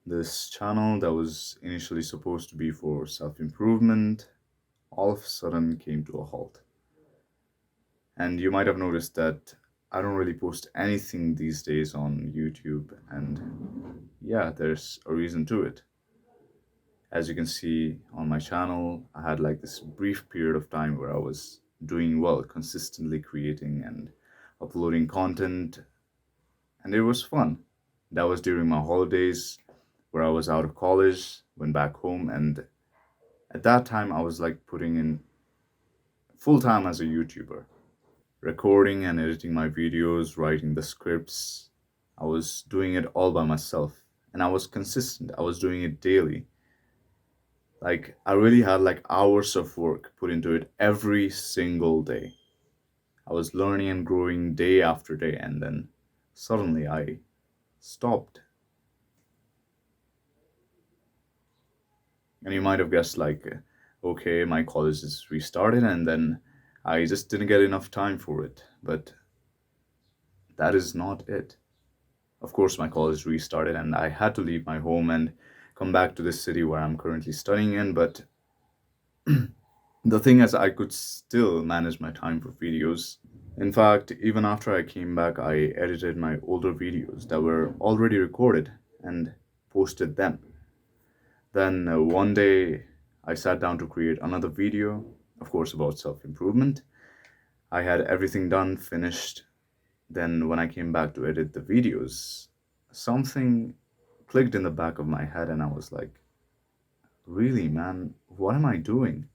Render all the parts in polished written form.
This channel that was initially supposed to be for self-improvement all of a sudden came to a halt. And you might have noticed that I don't really post anything these days on YouTube, and yeah, there's a reason to it. As you can see on my channel, I had like this brief period of time where I was doing well, consistently creating and uploading content, and it was fun. That was during my holidays where I was out of college, went back home, and at that time I was like putting in full time as a YouTuber, recording and editing my videos, writing the scripts. I was doing it all by myself, and I was consistent. I was doing it daily. Like, I really had like hours of work put into it every single day. I was learning and growing day after day, and then suddenly I stopped. And you might have guessed, like, okay, my college is restarted, and then I just didn't get enough time for it. But that is not it. Of course, my college restarted, and I had to leave my home and come back to this city where I'm currently studying in. But the thing is, I could still manage my time for videos. In fact, even after I came back, I edited my older videos that were already recorded and posted them. Then one day, I sat down to create another video, of course, about self improvement. I had everything done, finished. Then, when I came back to edit the videos, something clicked in the back of my head, and I was like, really, man, what am I doing?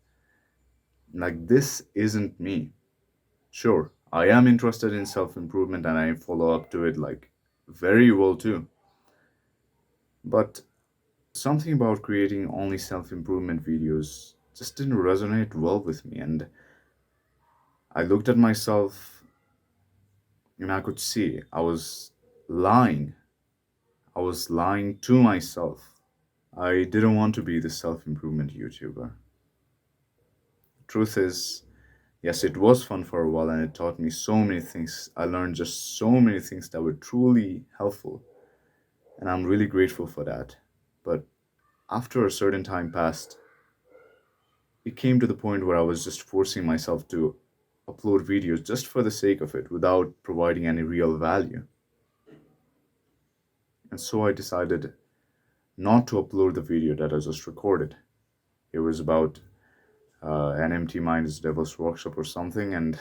Like, this isn't me. Sure, I am interested in self improvement and I follow up to it like very well too. But something about creating only self improvement videos just didn't resonate well with me. And I looked at myself and I could see I was lying. I was lying to myself. I didn't want to be the self improvement YouTuber. Truth is, yes, it was fun for a while and it taught me so many things. I learned just so many things that were truly helpful, and I'm really grateful for that. But after a certain time passed, it came to the point where I was just forcing myself to upload videos just for the sake of it without providing any real value. And so I decided not to upload the video that I just recorded. It was about an empty mind is devil's workshop or something, and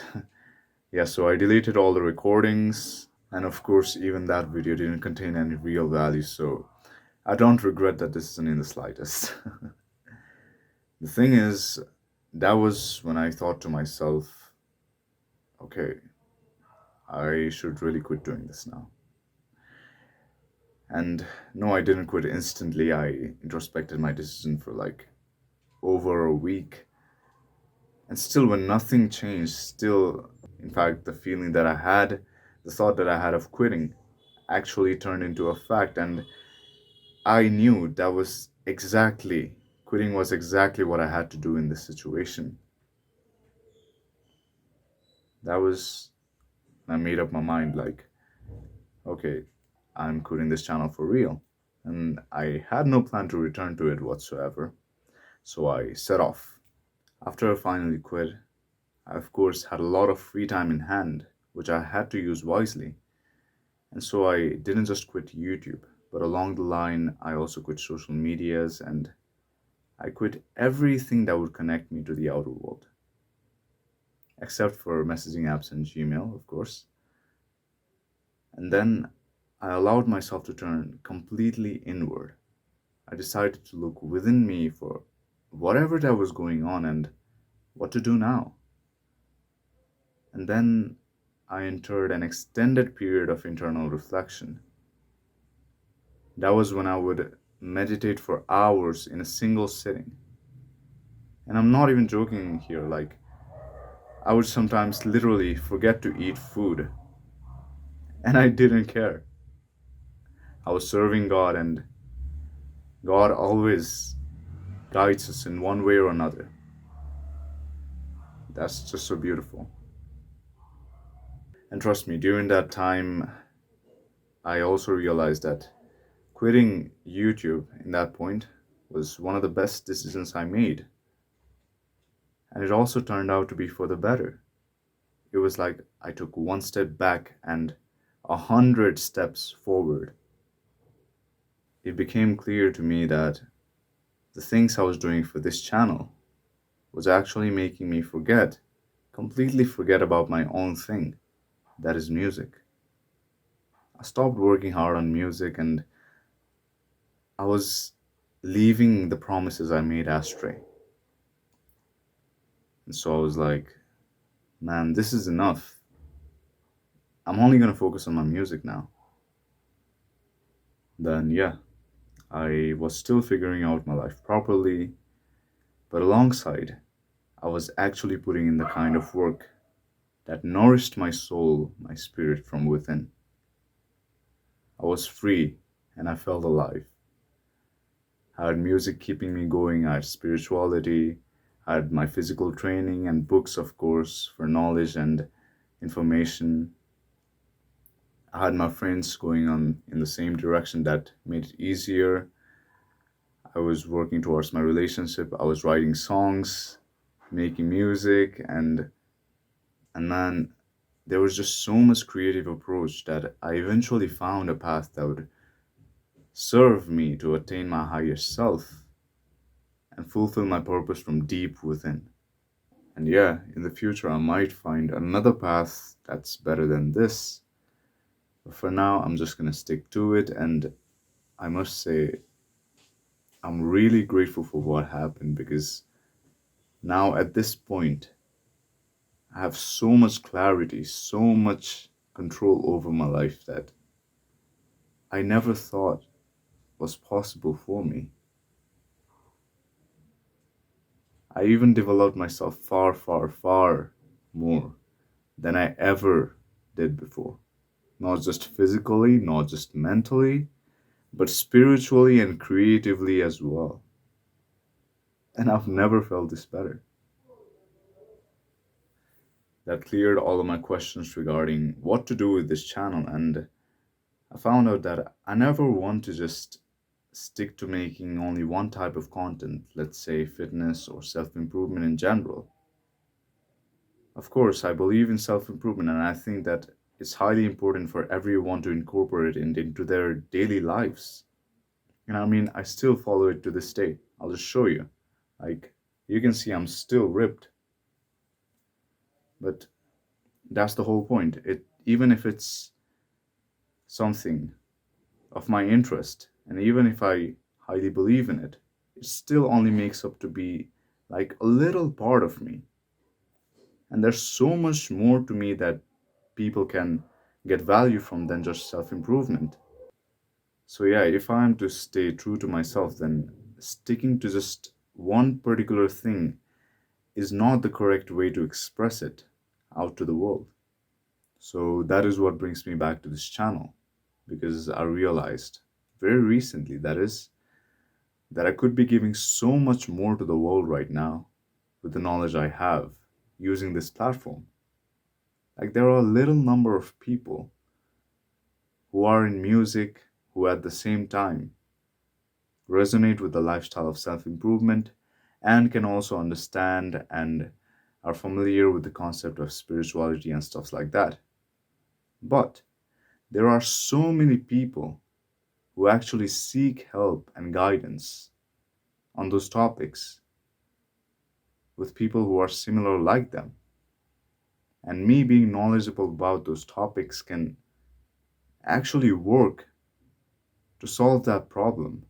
yeah, so I deleted all the recordings, and of course, even that video didn't contain any real value, so I don't regret that decision in the slightest. The thing is, that was when I thought to myself, okay, I should really quit doing this now. And no, I didn't quit instantly. I introspected my decision for like over a week. And still, when nothing changed, still, in fact, the feeling that I had, the thought that I had of quitting, actually turned into a fact. And I knew that was exactly, quitting was exactly what I had to do in this situation. That was, I made up my mind like, okay, I'm quitting this channel for real. And I had no plan to return to it whatsoever. So I set off. After I finally quit, I of course had a lot of free time in hand, which I had to use wisely. And so I didn't just quit YouTube, but along the line, I also quit social medias and I quit everything that would connect me to the outer world, except for messaging apps and Gmail, of course. And then I allowed myself to turn completely inward. I decided to look within me for whatever that was going on and what to do now. And then I entered an extended period of internal reflection. That was when I would meditate for hours in a single sitting. And I'm not even joking here, like, I would sometimes literally forget to eat food, and I didn't care. I was serving God, and God always guides us in one way or another. That's just so beautiful. And trust me, during that time, I also realized that Quitting YouTube in that point was one of the best decisions I made, and it also turned out to be for the better. It was like I took one step back and 100 steps forward. It became clear to me that the things I was doing for this channel was actually making me completely forget about my own thing, that is music. I stopped working hard on music and I was leaving the promises I made astray. And so I was like, man, this is enough. I'm only going to focus on my music now. Then, yeah, I was still figuring out my life properly, but alongside, I was actually putting in the kind of work that nourished my soul, my spirit from within. I was free and I felt alive. I had music keeping me going, I had spirituality, I had my physical training and books, of course, for knowledge and information. I had my friends going on in the same direction that made it easier. I was working towards my relationship. I was writing songs, making music, and man, there was just so much creative approach that I eventually found a path that would serve me to attain my higher self and fulfill my purpose from deep within. And yeah, in the future, I might find another path that's better than this. But for now, I'm just gonna stick to it. And I must say, I'm really grateful for what happened because now at this point, I have so much clarity, so much control over my life that I never thought was possible for me. I even developed myself far, far, far more than I ever did before. Not just physically, not just mentally, but spiritually and creatively as well. And I've never felt this better. That cleared all of my questions regarding what to do with this channel, and I found out that I never want to just stick to making only one type of content, let's say fitness or self improvement in general. Of course, I believe in self improvement, and I think that it's highly important for everyone to incorporate it into their daily lives. And I mean, I still follow it to this day. I'll just show you. Like, you can see I'm still ripped, but that's the whole point. Even if it's something of my interest, and even if I highly believe in it, it still only makes up to be like a little part of me. And there's so much more to me that people can get value from than just self improvement. So, yeah, if I'm to stay true to myself, then sticking to just one particular thing is not the correct way to express it out to the world. So, that is what brings me back to this channel because I realized very recently, that is, that I could be giving so much more to the world right now with the knowledge I have using this platform. Like, there are a little number of people who are in music who at the same time resonate with the lifestyle of self improvement and can also understand and are familiar with the concept of spirituality and stuff like that. But there are so many people who actually seek help and guidance on those topics with people who are similar like them. And me being knowledgeable about those topics can actually work to solve that problem.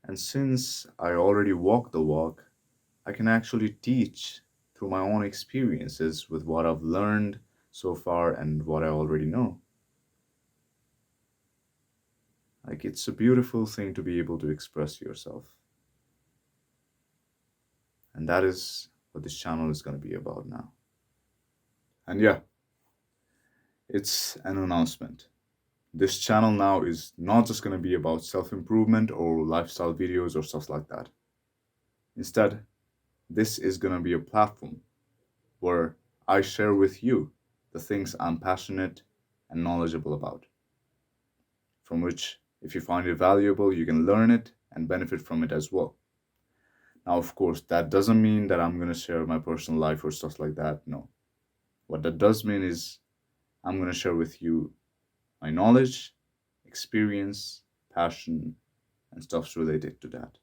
And since I already walk the walk, I can actually teach through my own experiences with what I've learned so far and what I already know. Like, it's a beautiful thing to be able to express yourself. And that is what this channel is going to be about now. And yeah, it's an announcement. This channel now is not just going to be about self improvement or lifestyle videos or stuff like that. Instead, this is going to be a platform where I share with you the things I'm passionate and knowledgeable about, from which If you find it valuable, you can learn it and benefit from it as well. Now, of course, that doesn't mean that I'm going to share my personal life or stuff like that. No. What that does mean is I'm going to share with you my knowledge, experience, passion, and stuffs related to that,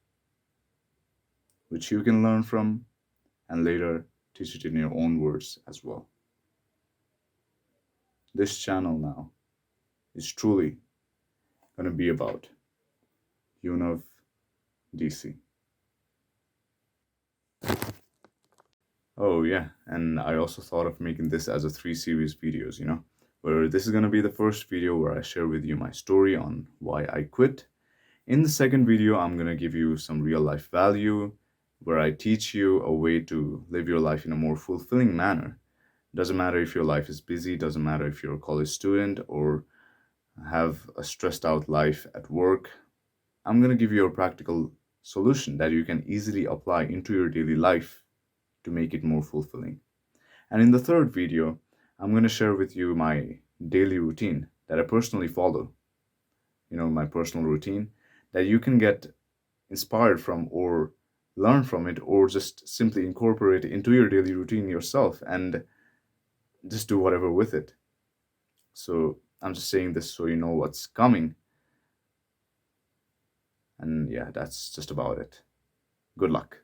which you can learn from and later teach it in your own words as well. This channel now is truly going to be about UNAV DC. Oh, yeah, and I also thought of making this as a 3 series videos, where this is going to be the first video where I share with you my story on why I quit. In the second video, I'm going to give you some real life value where I teach you a way to live your life in a more fulfilling manner. Doesn't matter if your life is busy, doesn't matter if you're a college student or have a stressed out life at work. I'm going to give you a practical solution that you can easily apply into your daily life to make it more fulfilling. And in the third video, I'm going to share with you my daily routine that I personally follow. My personal routine that you can get inspired from or learn from it or just simply incorporate it into your daily routine yourself and just do whatever with it. So I'm just saying this so you know what's coming. And yeah, that's just about it. Good luck.